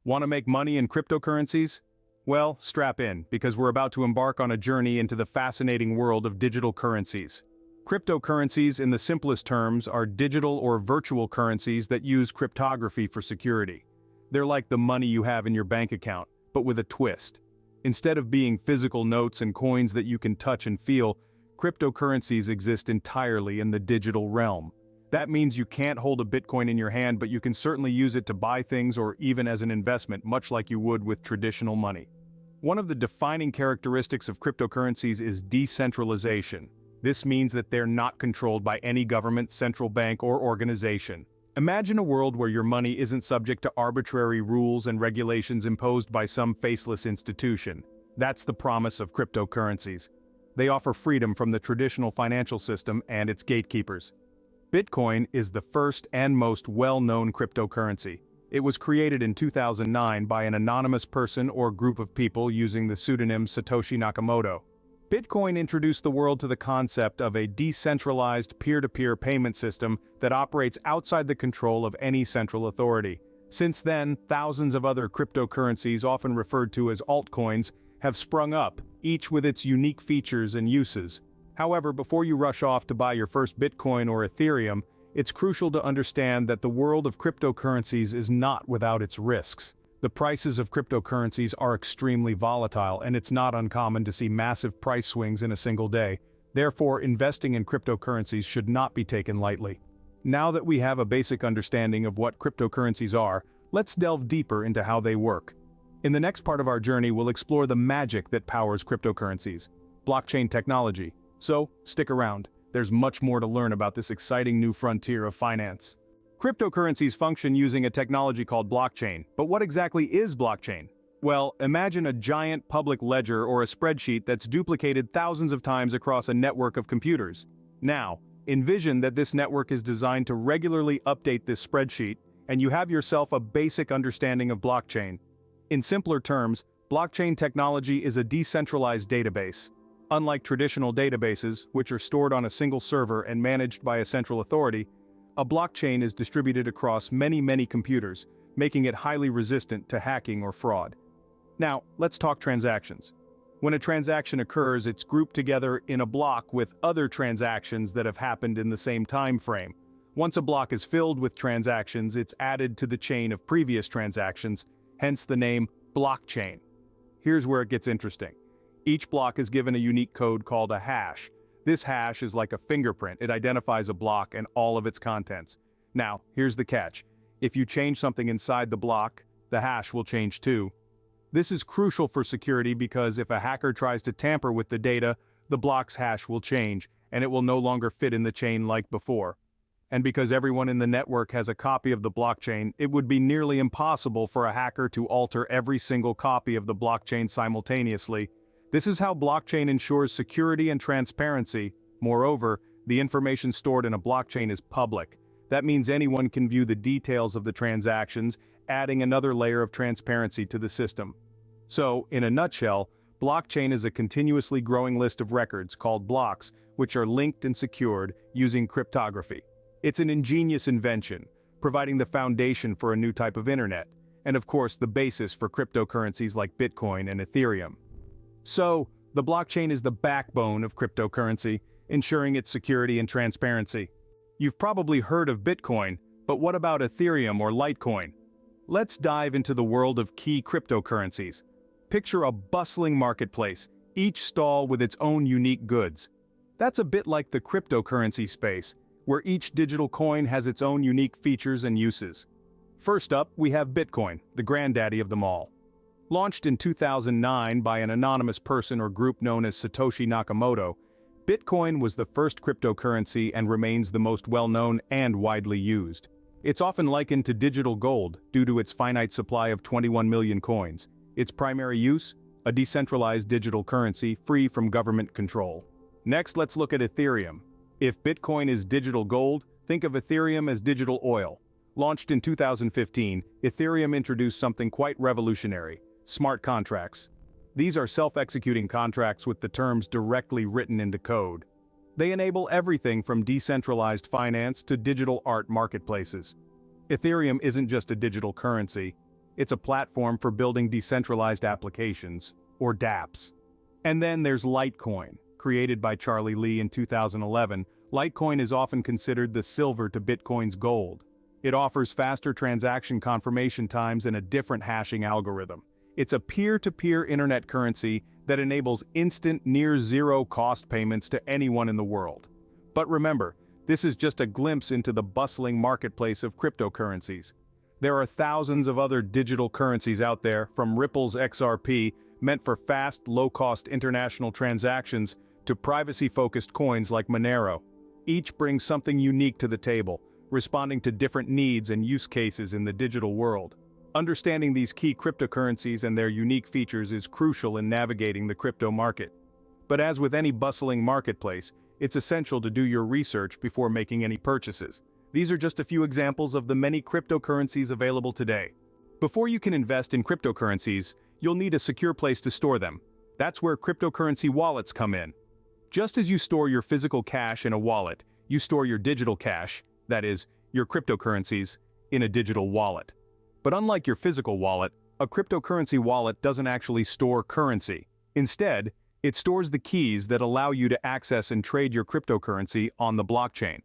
Want to make money in cryptocurrencies? Well, strap in, because we're about to embark on a journey into the fascinating world of digital currencies. Cryptocurrencies, in the simplest terms, are digital or virtual currencies that use cryptography for security. They're like the money you have in your bank account, but with a twist. Instead of being physical notes and coins that you can touch and feel, cryptocurrencies exist entirely in the digital realm. That means you can't hold a Bitcoin in your hand, but you can certainly use it to buy things or even as an investment, much like you would with traditional money. One of the defining characteristics of cryptocurrencies is decentralization. This means that they're not controlled by any government, central bank, or organization. Imagine a world where your money isn't subject to arbitrary rules and regulations imposed by some faceless institution. That's the promise of cryptocurrencies. They offer freedom from the traditional financial system and its gatekeepers. Bitcoin is the first and most well-known cryptocurrency. It was created in 2009 by an anonymous person or group of people using the pseudonym Satoshi Nakamoto. Bitcoin introduced the world to the concept of a decentralized peer-to-peer payment system that operates outside the control of any central authority. Since then, thousands of other cryptocurrencies, often referred to as altcoins, have sprung up, each with its unique features and uses. However, before you rush off to buy your first Bitcoin or Ethereum, it's crucial to understand that the world of cryptocurrencies is not without its risks. The prices of cryptocurrencies are extremely volatile, and it's not uncommon to see massive price swings in a single day. Therefore, investing in cryptocurrencies should not be taken lightly. Now that we have a basic understanding of what cryptocurrencies are, let's delve deeper into how they work. In the next part of our journey, we'll explore the magic that powers cryptocurrencies, blockchain technology. So, stick around. There's much more to learn about this exciting new frontier of finance. Cryptocurrencies function using a technology called blockchain. But what exactly is blockchain? Well, imagine a giant public ledger or a spreadsheet that's duplicated thousands of times across a network of computers. Now, envision that this network is designed to regularly update this spreadsheet, and you have yourself a basic understanding of blockchain. In simpler terms, blockchain technology is a decentralized database. Unlike traditional databases, which are stored on a single server and managed by a central authority, a blockchain is distributed across many computers, making it highly resistant to hacking or fraud. Now, let's talk transactions. When a transaction occurs, it's grouped together in a block with other transactions that have happened in the same time frame. Once a block is filled with transactions, it's added to the chain of previous transactions, hence the name blockchain. Here's where it gets interesting. Each block is given a unique code called a hash. This hash is like a fingerprint. It identifies a block and all of its contents. Now, here's the catch. If you change something inside the block, the hash will change too. This is crucial for security because if a hacker tries to tamper with the data, the block's hash will change, and it will no longer fit in the chain like before. And because everyone in the network has a copy of the blockchain, it would be nearly impossible for a hacker to alter every single copy of the blockchain simultaneously. This is how blockchain ensures security and transparency. Moreover, the information stored in a blockchain is public. That means anyone can view the details of the transactions, adding another layer of transparency to the system. So, in a nutshell, blockchain is a continuously growing list of records called blocks, which are linked and secured using cryptography. It's an ingenious invention, providing the foundation for a new type of internet, and of course the basis for cryptocurrencies like Bitcoin and Ethereum. So, the blockchain is the backbone of cryptocurrency, ensuring its security and transparency. You've probably heard of Bitcoin, but what about Ethereum or Litecoin? Let's dive into the world of key cryptocurrencies. Picture a bustling marketplace, each stall with its own unique goods. That's a bit like the cryptocurrency space, where each digital coin has its own unique features and uses. First up, we have Bitcoin, the granddaddy of them all. Launched in 2009 by an anonymous person or group known as Satoshi Nakamoto, Bitcoin was the first cryptocurrency and remains the most well-known and widely used. It's often likened to digital gold due to its finite supply of 21 million coins. Its primary use? A decentralized digital currency free from government control. Next, let's look at Ethereum. If Bitcoin is digital gold, think of Ethereum as digital oil. Launched in 2015, Ethereum introduced something quite revolutionary: smart contracts. These are self-executing contracts with the terms directly written into code. They enable everything from decentralized finance to digital art marketplaces. Ethereum isn't just a digital currency, It's a platform for building decentralized applications, or dApps. And then there's Litecoin, created by Charlie Lee in 2011. Litecoin is often considered the silver to Bitcoin's gold. It offers faster transaction confirmation times and a different hashing algorithm. It's a peer-to-peer internet currency that enables instant, near-zero cost payments to anyone in the world. But remember, this is just a glimpse into the bustling marketplace of cryptocurrencies. There are thousands of other digital currencies out there, from Ripple's XRP, meant for fast, low-cost international transactions, to privacy-focused coins like Monero. Each brings something unique to the table, responding to different needs and use cases in the digital world. Understanding these key cryptocurrencies and their unique features is crucial in navigating the crypto market. But as with any bustling marketplace, it's essential to do your research before making any purchases. These are just a few examples of the many cryptocurrencies available today. Before you can invest in cryptocurrencies, you'll need a secure place to store them. That's where cryptocurrency wallets come in. Just as you store your physical cash in a wallet, you store your digital cash, that is, your cryptocurrencies, in a digital wallet. But unlike your physical wallet, a cryptocurrency wallet doesn't actually store currency. Instead, it stores the keys that allow you to access and trade your cryptocurrency on the blockchain.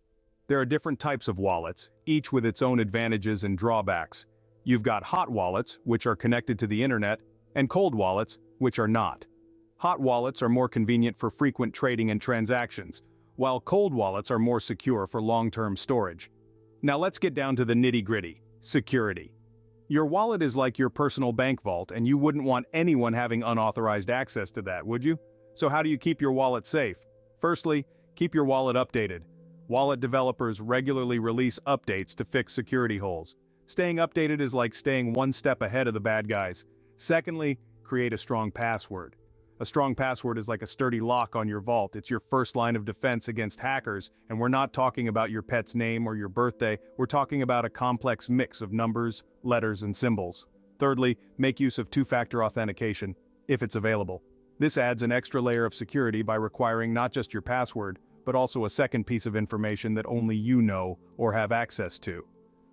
There are different types of wallets, each with its own advantages and drawbacks. You've got hot wallets, which are connected to the internet, and cold wallets, which are not. Hot wallets are more convenient for frequent trading and transactions, while cold wallets are more secure for long-term storage. Now let's get down to the nitty-gritty: security. Your wallet is like your personal bank vault, and you wouldn't want anyone having unauthorized access to that, would you? So how do you keep your wallet safe? Firstly, keep your wallet updated. Wallet developers regularly release updates to fix security holes. Staying updated is like staying one step ahead of the bad guys. Secondly, create a strong password. A strong password is like a sturdy lock on your vault. It's your first line of defense against hackers, and we're not talking about your pet's name or your birthday. We're talking about a complex mix of numbers, letters, and symbols. Thirdly, make use of two-factor authentication, if it's available. This adds an extra layer of security by requiring not just your password, but also a second piece of information that only you know or have access to.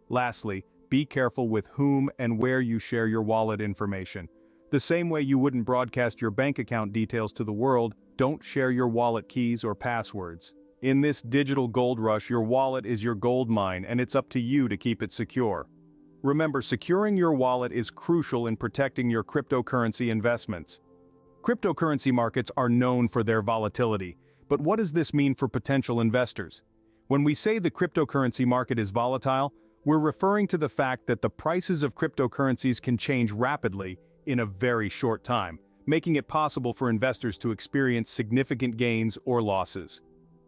Lastly, be careful with whom and where you share your wallet information. The same way you wouldn't broadcast your bank account details to the world, don't share your wallet keys or passwords. In this digital gold rush, your wallet is your gold mine, and it's up to you to keep it secure. Remember, securing your wallet is crucial in protecting your cryptocurrency investments. Cryptocurrency markets are known for their volatility, but what does this mean for potential investors? When we say the cryptocurrency market is volatile, we're referring to the fact that the prices of cryptocurrencies can change rapidly in a very short time, making it possible for investors to experience significant gains or losses.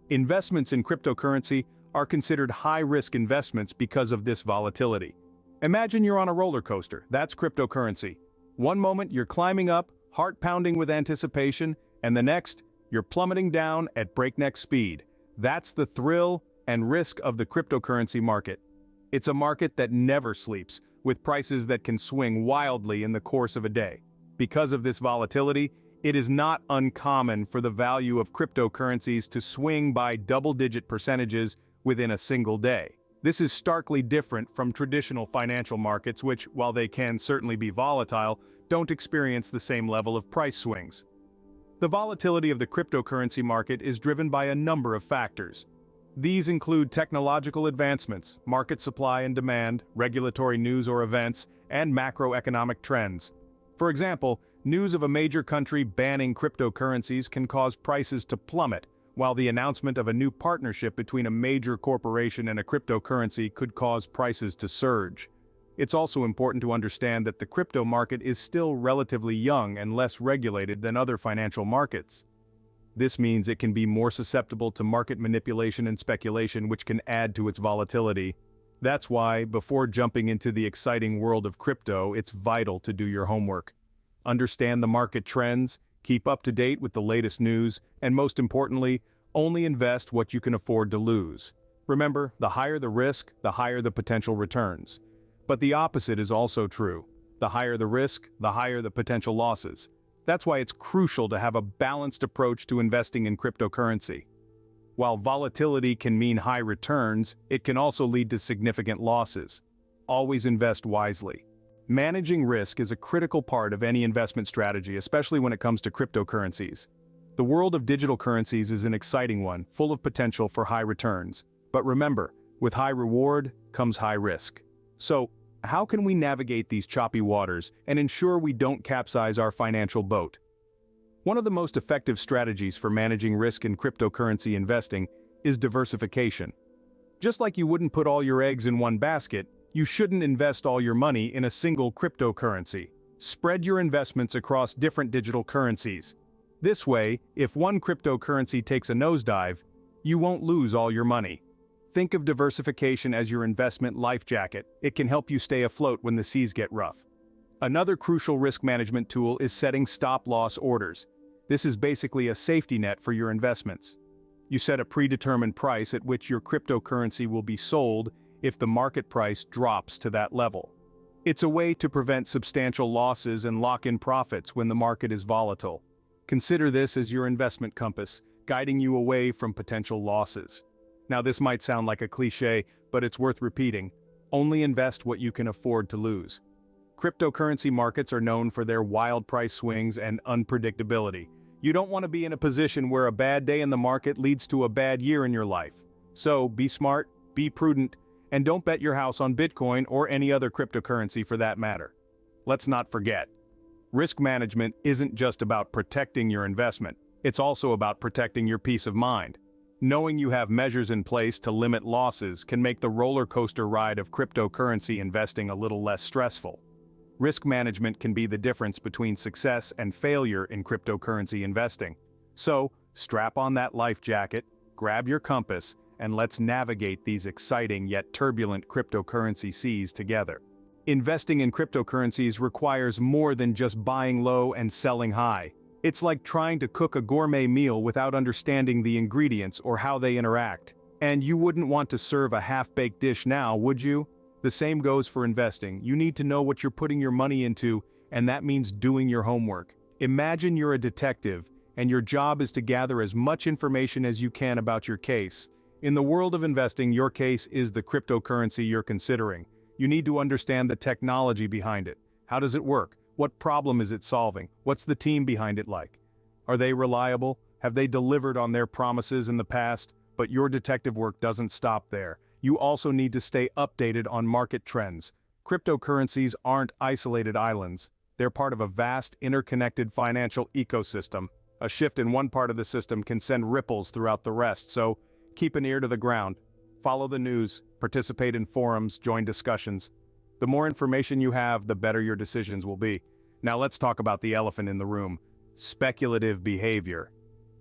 Investments in cryptocurrency are considered high-risk investments because of this volatility. Imagine you're on a roller coaster. That's cryptocurrency. One moment you're climbing up, heart pounding with anticipation, and the next, you're plummeting down at breakneck speed. That's the thrill and risk of the cryptocurrency market. It's a market that never sleeps, with prices that can swing wildly in the course of a day. Because of this volatility, it is not uncommon for the value of cryptocurrencies to swing by double-digit percentages within a single day. This is starkly different from traditional financial markets which, while they can certainly be volatile, don't experience the same level of price swings. The volatility of the cryptocurrency market is driven by a number of factors. These include technological advancements, market supply and demand, regulatory news or events, and macroeconomic trends. For example, news of a major country banning cryptocurrencies can cause prices to plummet, while the announcement of a new partnership between a major corporation and a cryptocurrency could cause prices to surge. It's also important to understand that the crypto market is still relatively young and less regulated than other financial markets. This means it can be more susceptible to market manipulation and speculation, which can add to its volatility. That's why, before jumping into the exciting world of crypto, it's vital to do your homework. Understand the market trends, keep up to date with the latest news, and most importantly, only invest what you can afford to lose. Remember, the higher the risk, the higher the potential returns. But the opposite is also true. The higher the risk, the higher the potential losses. That's why it's crucial to have a balanced approach to investing in cryptocurrency. While volatility can mean high returns, it can also lead to significant losses. Always invest wisely. Managing risk is a critical part of any investment strategy, especially when it comes to cryptocurrencies. The world of digital currencies is an exciting one, full of potential for high returns. But remember, with high reward comes high risk. So, how can we navigate these choppy waters and ensure we don't capsize our financial boat? One of the most effective strategies for managing risk in cryptocurrency investing is diversification. Just like you wouldn't put all your eggs in one basket, you shouldn't invest all your money in a single cryptocurrency. Spread your investments across different digital currencies. This way, if one cryptocurrency takes a nosedive, you won't lose all your money. Think of diversification as your investment life jacket. It can help you stay afloat when the seas get rough. Another crucial risk management tool is setting stop-loss orders. This is basically a safety net for your investments. You set a predetermined price at which your cryptocurrency will be sold if the market price drops to that level. It's a way to prevent substantial losses and lock in profits when the market is volatile. Consider this as your investment compass, guiding you away from potential losses. Now, this might sound like a cliché, but it's worth repeating. Only invest what you can afford to lose. Cryptocurrency markets are known for their wild price swings and unpredictability. You don't want to be in a position where a bad day in the market leads to a bad year in your life. So, be smart, be prudent, and don't bet your house on Bitcoin or any other cryptocurrency for that matter. Let's not forget, risk management isn't just about protecting your investment, it's also about protecting your peace of mind. Knowing you have measures in place to limit losses can make the roller coaster ride of cryptocurrency investing a little less stressful. Risk management can be the difference between success and failure in cryptocurrency investing. So, strap on that life jacket, grab your compass, and let's navigate these exciting yet turbulent cryptocurrency seas together. Investing in cryptocurrencies requires more than just buying low and selling high. It's like trying to cook a gourmet meal without understanding the ingredients or how they interact. And you wouldn't want to serve a half-baked dish now, would you? The same goes for investing. You need to know what you're putting your money into, and that means doing your homework. Imagine you're a detective, and your job is to gather as much information as you can about your case. In the world of investing, your case is the cryptocurrency you're considering. You need to understand the technology behind it. How does it work? What problem is it solving? What's the team behind it like? Are they reliable? Have they delivered on their promises in the past? But your detective work doesn't stop there. You also need to stay updated on market trends. Cryptocurrencies aren't isolated islands. They're part of a vast, interconnected financial ecosystem. A shift in one part of the system can send ripples throughout the rest, so keep an ear to the ground. Follow the news, participate in forums, join discussions. The more information you have, the better your decisions will be. Now let's talk about the elephant in the room: speculative behavior.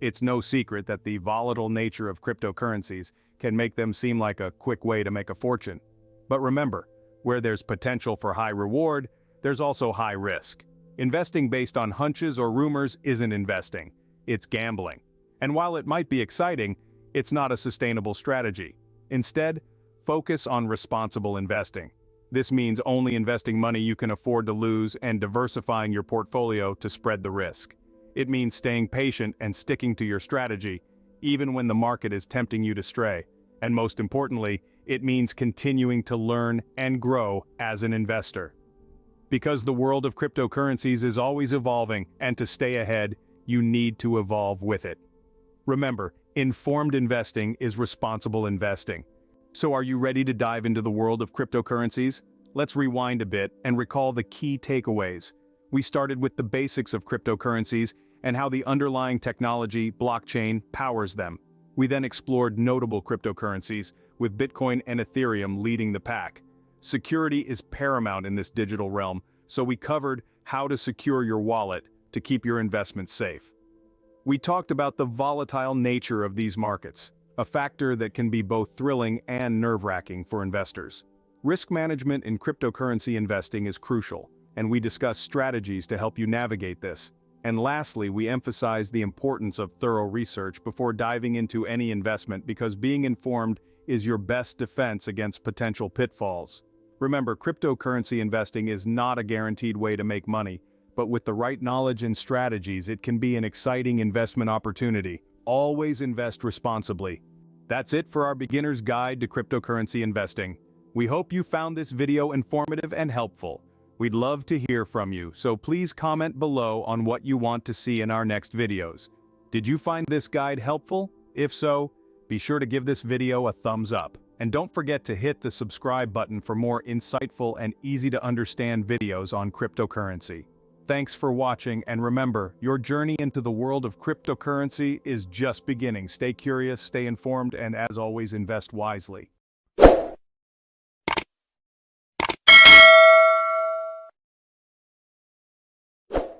It's no secret that the volatile nature of cryptocurrencies can make them seem like a quick way to make a fortune. But remember, where there's potential for high reward, there's also high risk. Investing based on hunches or rumors isn't investing, it's gambling. And while it might be exciting, it's not a sustainable strategy. Instead, focus on responsible investing. This means only investing money you can afford to lose and diversifying your portfolio to spread the risk. It means staying patient and sticking to your strategy, even when the market is tempting you to stray. And most importantly, it means continuing to learn and grow as an investor. Because the world of cryptocurrencies is always evolving, and to stay ahead, you need to evolve with it. Remember, informed investing is responsible investing. So are you ready to dive into the world of cryptocurrencies? Let's rewind a bit and recall the key takeaways. We started with the basics of cryptocurrencies and how the underlying technology, blockchain, powers them. We then explored notable cryptocurrencies, with Bitcoin and Ethereum leading the pack. Security is paramount in this digital realm, so we covered how to secure your wallet to keep your investments safe. We talked about the volatile nature of these markets, a factor that can be both thrilling and nerve-wracking for investors. Risk management in cryptocurrency investing is crucial, and we discussed strategies to help you navigate this. And lastly, we emphasize the importance of thorough research before diving into any investment, because being informed is your best defense against potential pitfalls. Remember, cryptocurrency investing is not a guaranteed way to make money, but with the right knowledge and strategies, it can be an exciting investment opportunity. Always invest responsibly. That's it for our beginner's guide to cryptocurrency investing. We hope you found this video informative and helpful. We'd love to hear from you, so please comment below on what you want to see in our next videos. Did you find this guide helpful? If so, be sure to give this video a thumbs up. And don't forget to hit the subscribe button for more insightful and easy-to-understand videos on cryptocurrency. Thanks for watching, and remember, your journey into the world of cryptocurrency is just beginning. Stay curious, stay informed, and as always, invest wisely.